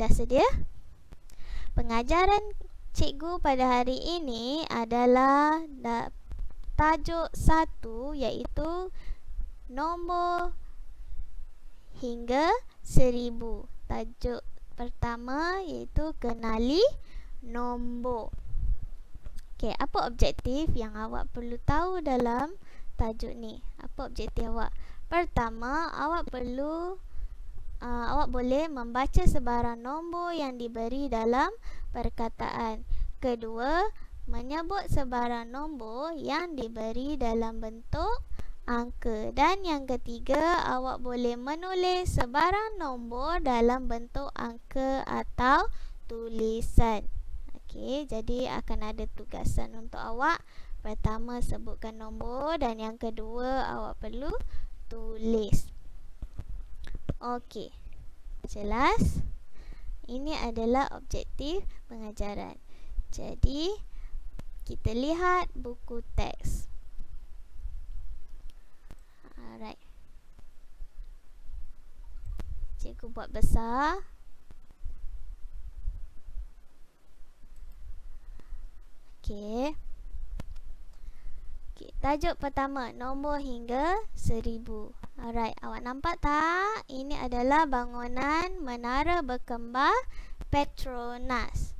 Dah sedia? Pengajaran cikgu pada hari ini adalah tajuk 1, iaitu nombor hingga 1000. Tajuk pertama iaitu kenali nombor. Okey, apa objektif yang awak perlu tahu dalam tajuk ni? Apa objektif awak? Pertama, awak boleh membaca sebarang nombor yang diberi dalam perkataan. Kedua, menyebut sebarang nombor yang diberi dalam bentuk angka. Dan yang ketiga, awak boleh menulis sebarang nombor dalam bentuk angka atau tulisan. Okey, jadi akan ada tugasan untuk awak. Pertama, sebutkan nombor, dan yang kedua, awak perlu tulis. Okey, jelas? Ini adalah objektif pengajaran. Jadi, kita lihat buku teks. Alright. Cikgu buat besar. Okey. Tajuk pertama, nombor hingga 1000. Alright, awak nampak tak? Ini adalah bangunan Menara Berkembar Petronas.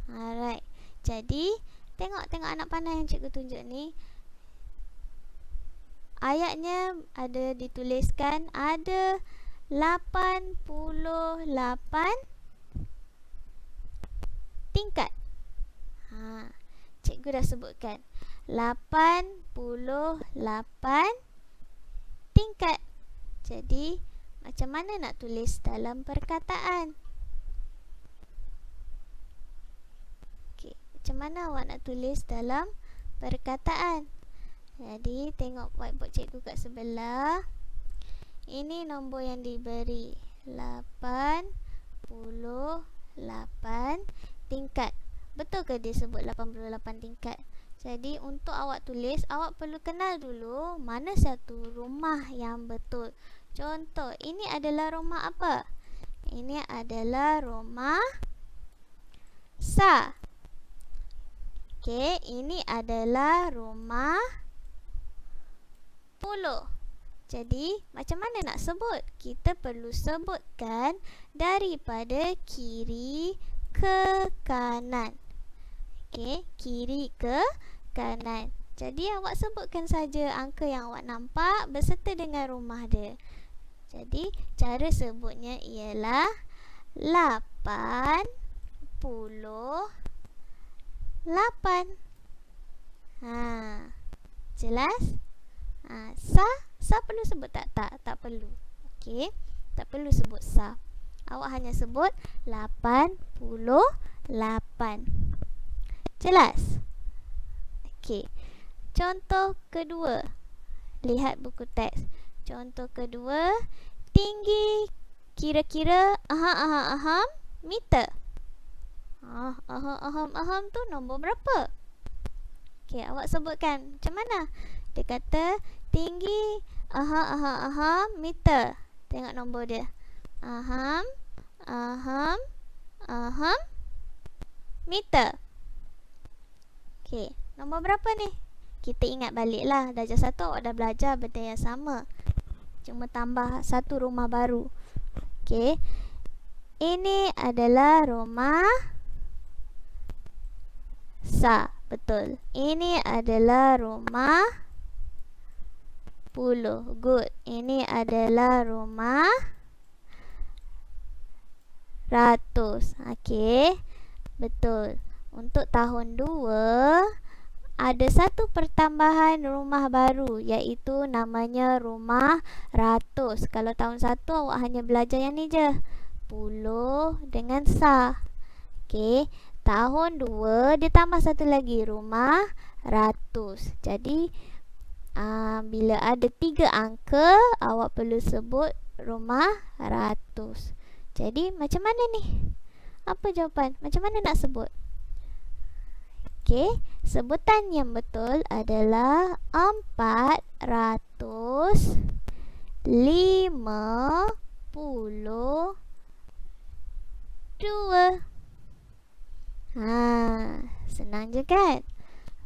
Alright. Jadi, tengok anak panah yang cikgu tunjuk ni. Ayatnya ada dituliskan ada 88 tingkat. Cikgu dah sebutkan 88 tingkat. Jadi, macam mana nak tulis dalam perkataan? Okey, macam mana awak nak tulis dalam perkataan? Jadi, tengok whiteboard cikgu kat sebelah. Ini nombor yang diberi, 88 tingkat. Betul ke dia sebut 88 tingkat? Jadi, untuk awak tulis, awak perlu kenal dulu mana satu rumah yang betul. Contoh, ini adalah rumah apa? Ini adalah rumah Sa. Okey, ini adalah rumah Puluh. Jadi, macam mana nak sebut? Kita perlu sebutkan daripada kiri ke kanan. Okey, kiri ke kanan. Jadi, awak sebutkan saja angka yang awak nampak beserta dengan rumah dia. Jadi, cara sebutnya ialah 88. Jelas? Sa perlu sebut tak? Tak perlu. Okey, tak perlu sebut sa. Awak hanya sebut 88. Jelas? Okey. Contoh kedua. Lihat buku teks. Contoh kedua, tinggi kira-kira meter. Aham tu nombor berapa? Okey, awak sebutkan. Macam mana? Dia kata tinggi meter. Tengok nombor dia. Aham meter. Okey, nombor berapa ni? Kita ingat baliklah. Darjah 1 awak dah belajar benda yang sama. Cuma tambah satu rumah baru. Okey. Ini adalah rumah Sa. Betul. Ini adalah rumah Puluh. Good. Ini adalah rumah Ratus. Okey. Betul. Untuk tahun 2 ada satu pertambahan rumah baru, iaitu namanya rumah Ratus. Kalau tahun 1 awak hanya belajar yang ni je, Puluh dengan Sa. Okey, tahun 2 dia tambah satu lagi, rumah Ratus. Jadi bila ada 3 angka, awak perlu sebut rumah Ratus. Jadi macam mana ni? Apa jawapan? Macam mana nak sebut? Okey, sebutan yang betul adalah 452. 2. Senang je kan?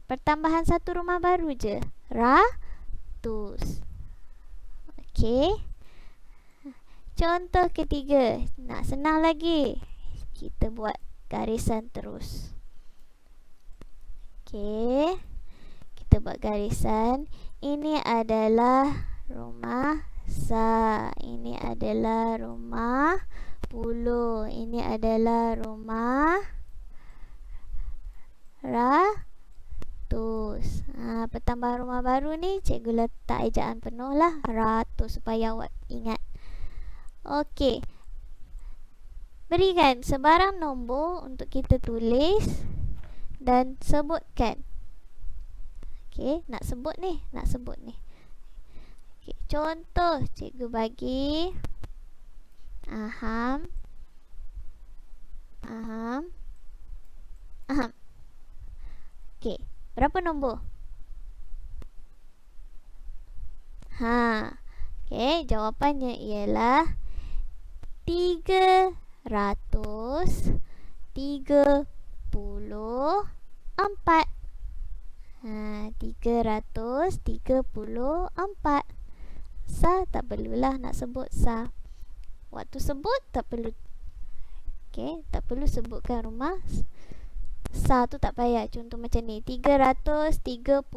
Pertambahan satu rumah baru je. Ratus. Okey. Contoh ketiga. Nak senang lagi. Kita buat garisan terus. Okey. Kita buat garisan. Ini adalah rumah Sa. Ini adalah rumah Puluh. Ini adalah rumah Ratus. Pertambahan rumah baru ni cikgu letak ejaan penuh lah, ratus, supaya awak ingat. Okey. Berikan sebarang nombor untuk kita tulis dan sebutkan. Okey, nak sebut ni. Okey, contoh cikgu bagi Aham. Okey, berapa nombor? Okey, jawapannya ialah 334. 334. Sa tak perlulah nak sebut sa. Waktu sebut tak perlu. Okey, tak perlu sebutkan rumah. Sa tu tak payah. Contoh macam ni, 334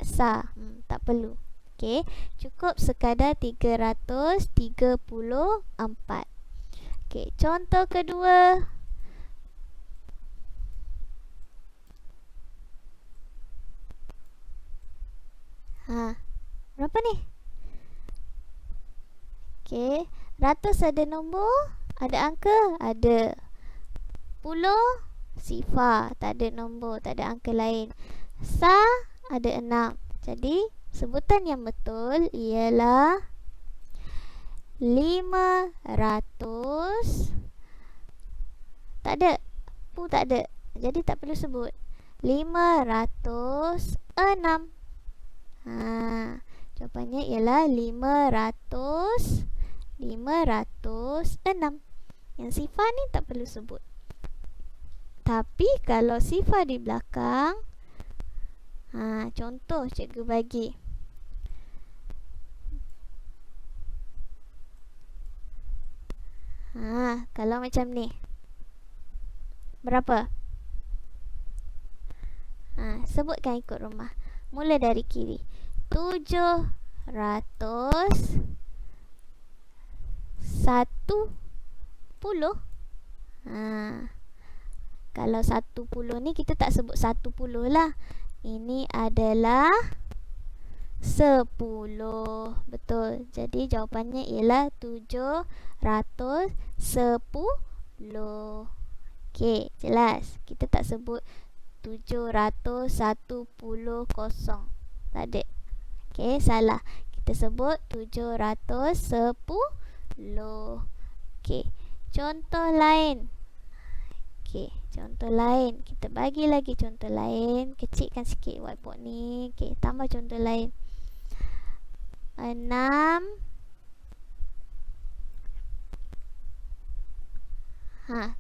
sa. Tak perlu. Okey, cukup sekadar 334. Okey, contoh kedua. Berapa ni? Okey, ratus ada nombor, ada angka, ada. Puluh sifar, tak ada nombor, tak ada angka lain. Sa ada 6. Jadi sebutan yang betul ialah 500. Tak ada. Tak ada. Jadi tak perlu sebut. 506. Jawapannya ialah 506. Yang sifar ni tak perlu sebut. Tapi kalau sifar di belakang, contoh cikgu bagi. Kalau macam ni, berapa? Sebutkan ikut rumah. Mula dari kiri. 710. Kalau 10 ni kita tak sebut 10 lah. Ini adalah 10. Betul. Jadi jawapannya ialah 710. Okey, jelas. Kita tak sebut 710. Tak ada. Okey, salah. Kita sebut 710. Okey, contoh lain. Contoh lain. Kita bagi lagi contoh lain. Kecilkan sikit whiteboard ni. Okey, tambah contoh lain. 6.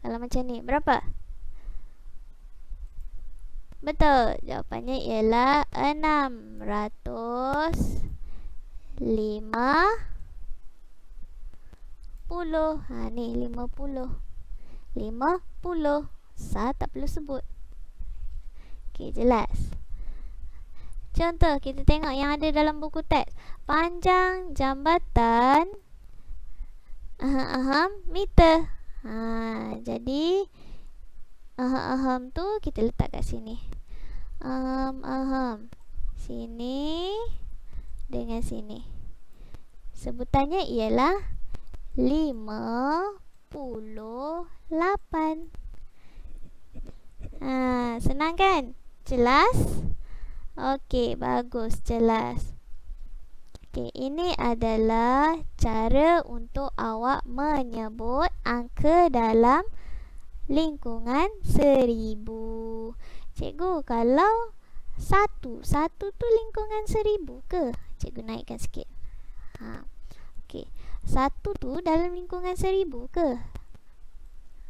Kalau macam ni, berapa? Betul. Jawapannya ialah 650. Ni 50. 50. Sa tak perlu sebut. Okey, jelas. Contoh, kita tengok yang ada dalam buku teks. Panjang jambatan meter. Jadi tu kita letak kat sini. Sini dengan sini. Sebutannya ialah 58. Senang kan? Jelas? Okey, bagus, jelas. Okey, ini adalah cara untuk awak menyebut angka dalam lingkungan 1000. Cikgu, kalau satu tu lingkungan 1000 ke? Cikgu naikkan sikit. Okey, 1 tu dalam lingkungan 1000 ke?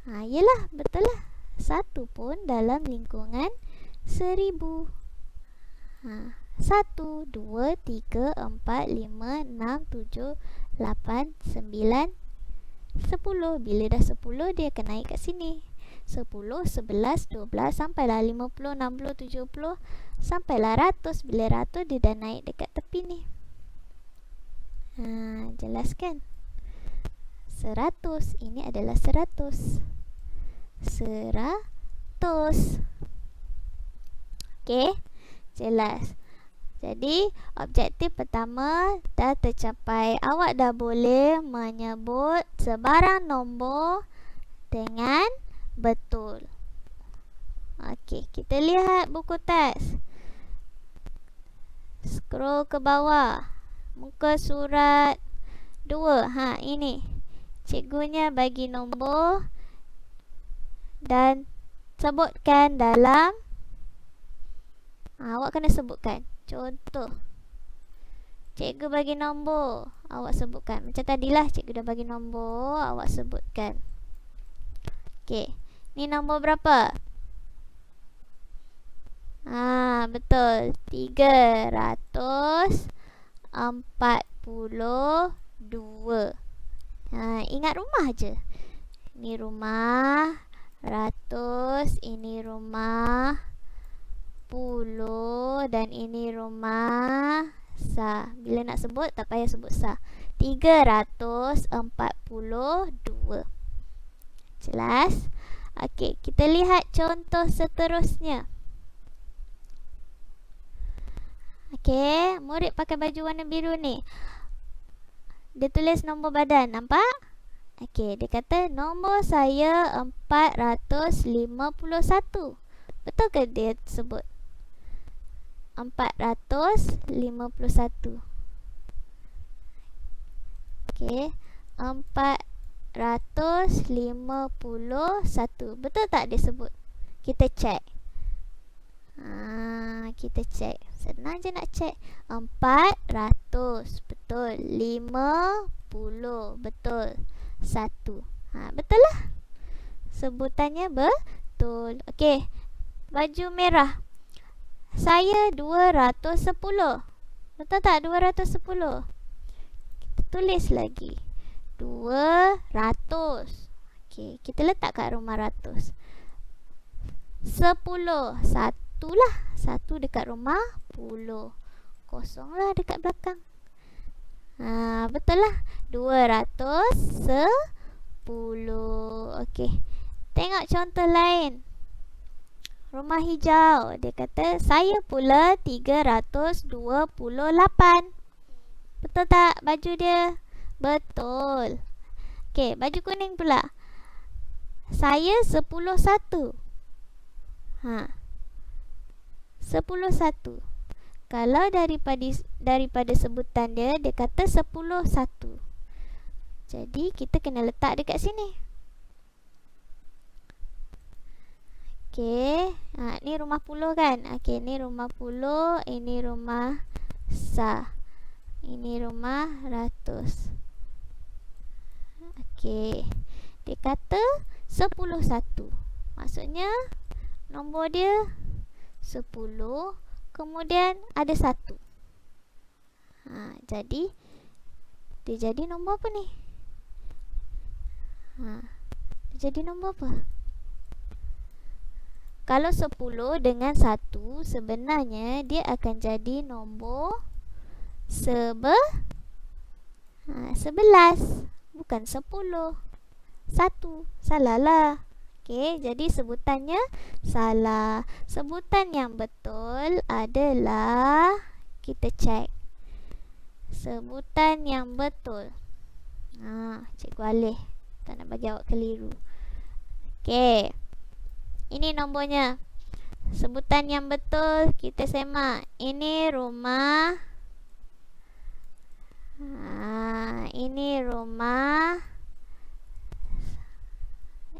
Yelah, betul lah. 1 pun dalam lingkungan 1000. 1, 2, 3, 4, 5, 6, 7, 8, 9, 10. Bila dah 10, dia akan naik kat sini. 10, 11, 12, sampailah 50, 60, 70, sampailah 100. Bila 100, dia dah naik dekat tepi ni. Jelas kan? 100. Ini adalah 100. 100. Okey, jelas. Jadi, objektif pertama dah tercapai. Awak dah boleh menyebut sebarang nombor dengan betul. Okey, kita lihat buku teks. Scroll ke bawah. Muka surat 2. Ini. Cikgunya bagi nombor dan sebutkan dalam. Awak kena sebutkan. Contoh, cikgu bagi nombor, awak sebutkan. Macam tadilah, cikgu dah bagi nombor, awak sebutkan. Okey, ni nombor berapa? Betul, 342. Ingat rumah je. Ini rumah, ratus, ini rumah, puluh, dan ini rumah sah. Bila nak sebut, tak payah sebut sah. 342. Jelas? Okey, kita lihat contoh seterusnya. Okey, murid pakai baju warna biru ni. Dia tulis nombor badan, nampak? Okey, dia kata nombor saya 451. Betul ke dia sebut? 451. Okey, 451. Betul tak dia sebut? Kita cek. Kita cek. Senang je nak cek. 400. Betul. 50. Betul. 1. Betul lah. Sebutannya betul. Okey. Baju merah. Saya 210. Betul tak 210? Kita tulis lagi. 200. Okey, kita letak kat rumah ratus. 10. 1 lah. 1 dekat rumah 10. Kosong lah dekat belakang. Betul lah. 210. Okey. Tengok contoh lain. Rumah hijau. Dia kata saya pula 328. Betul tak baju dia? Betul. Okey, baju kuning pula. Saya 11. 11. Kalau daripada sebutan dia, dia kata 11. Jadi kita kena letak dekat sini. Okey, ni rumah puluh kan? Okey, ni rumah puluh, ini rumah sah. Ini rumah ratus. Okey, dia kata 11. Maksudnya nombor dia 10, kemudian ada 1. Jadi dia jadi nombor apa ni? Dia jadi nombor apa? Kalau 10 dengan 1, sebenarnya dia akan jadi nombor 11. Bukan 10. 1. Salah lah. Okey, jadi sebutannya salah. Sebutan yang betul adalah, kita cek. Sebutan yang betul. Cikgu Alih tak nak bagi awak keliru. Okey. Ini nombornya. Sebutan yang betul kita semak. Ini rumah. Ini rumah.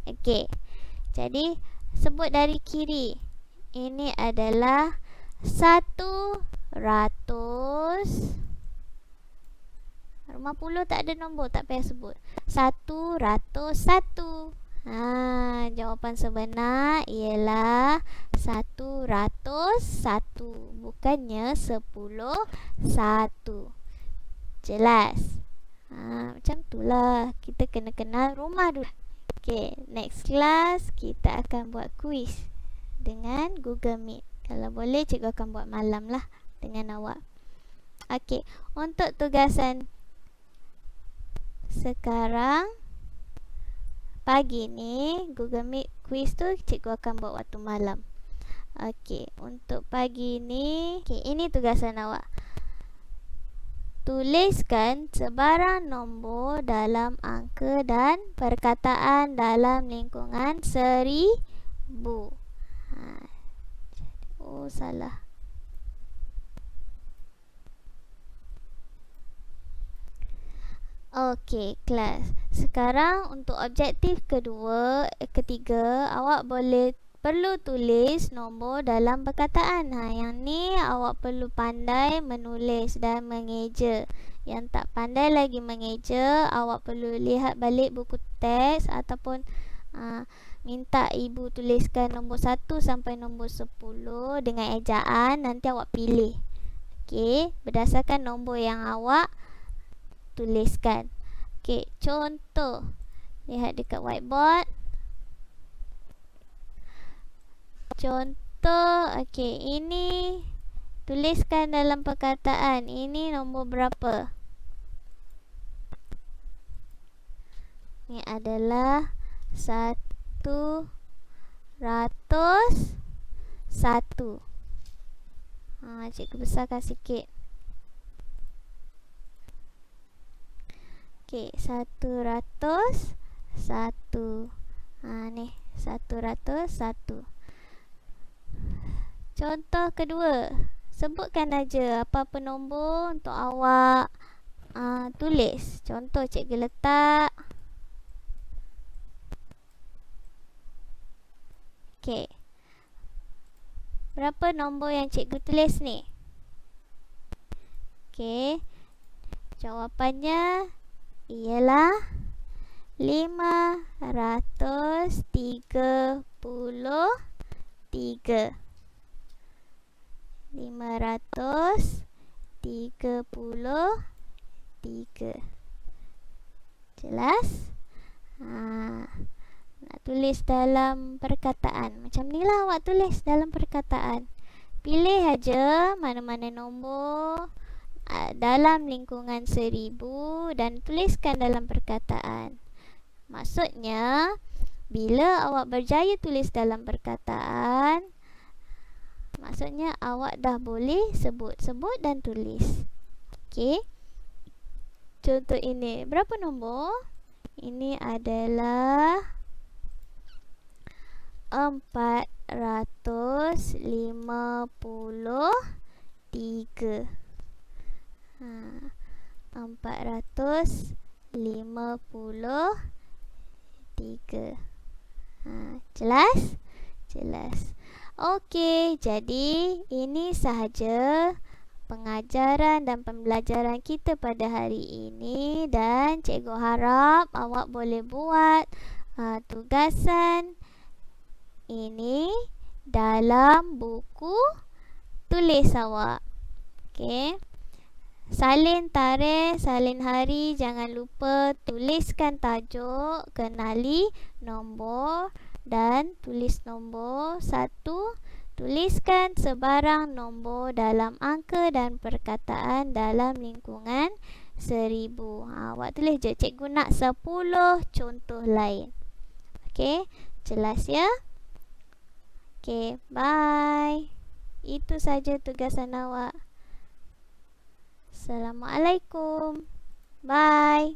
Okey. Jadi sebut dari kiri. Ini adalah 100. Rumah puluh tak ada nombor, tak payah sebut. 101. Jawapan sebenar ialah 101. Bukannya 10, 1. Jelas? Macam itulah. Kita kena kenal rumah dulu. Okay, next class kita akan buat quiz dengan Google Meet. Kalau boleh, cikgu akan buat malam lah dengan awak. Okay, untuk tugasan sekarang pagi ni, Google Meet quiz tu cikgu akan buat waktu malam. Okay, untuk pagi ni, okay, ini tugasan awak. Tuliskan sebarang nombor dalam angka dan perkataan dalam lingkungan 1000. Oh, salah. Okey, kelas. Sekarang untuk objektif ketiga, awak perlu tulis nombor dalam perkataan. Yang ni awak perlu pandai menulis dan mengeja. Yang tak pandai lagi mengeja, awak perlu lihat balik buku teks ataupun minta ibu tuliskan nombor 1 sampai nombor 10 dengan ejaan. Nanti awak pilih. Okey, berdasarkan nombor yang awak tuliskan. Okey, contoh. Lihat dekat whiteboard. Contoh, okey, ini tuliskan dalam perkataan. Ini nombor berapa? Ini adalah 101. Cikgu besarkan sikit. Okey, 101. Ni 101. Contoh kedua. Sebutkan aja apa-apa nombor untuk awak tulis. Contoh cikgu letak. Okey. Berapa nombor yang cikgu tulis ni? Okey. Jawapannya ialah 533. 533. Jelas? Nak tulis dalam perkataan. Macam ni lah awak tulis dalam perkataan. Pilih aja mana-mana nombor dalam lingkungan 1000 dan tuliskan dalam perkataan. Maksudnya, bila awak berjaya tulis dalam perkataan, maksudnya awak dah boleh sebut dan tulis. Okey. Contoh ini, berapa nombor? Ini adalah 453. 453. Jelas? Jelas. Okey, jadi ini sahaja pengajaran dan pembelajaran kita pada hari ini dan cikgu harap awak boleh buat tugasan ini dalam buku tulis awak. Okey. Salin tarikh, salin hari, jangan lupa tuliskan tajuk, kenali nombor dan tulis nombor 1. Tuliskan sebarang nombor dalam angka dan perkataan dalam lingkungan 1000. Awak tulis je, cikgu nak 10 contoh lain. Okey, jelas ya? Okey, bye. Itu saja tugasan awak. Assalamualaikum. Bye.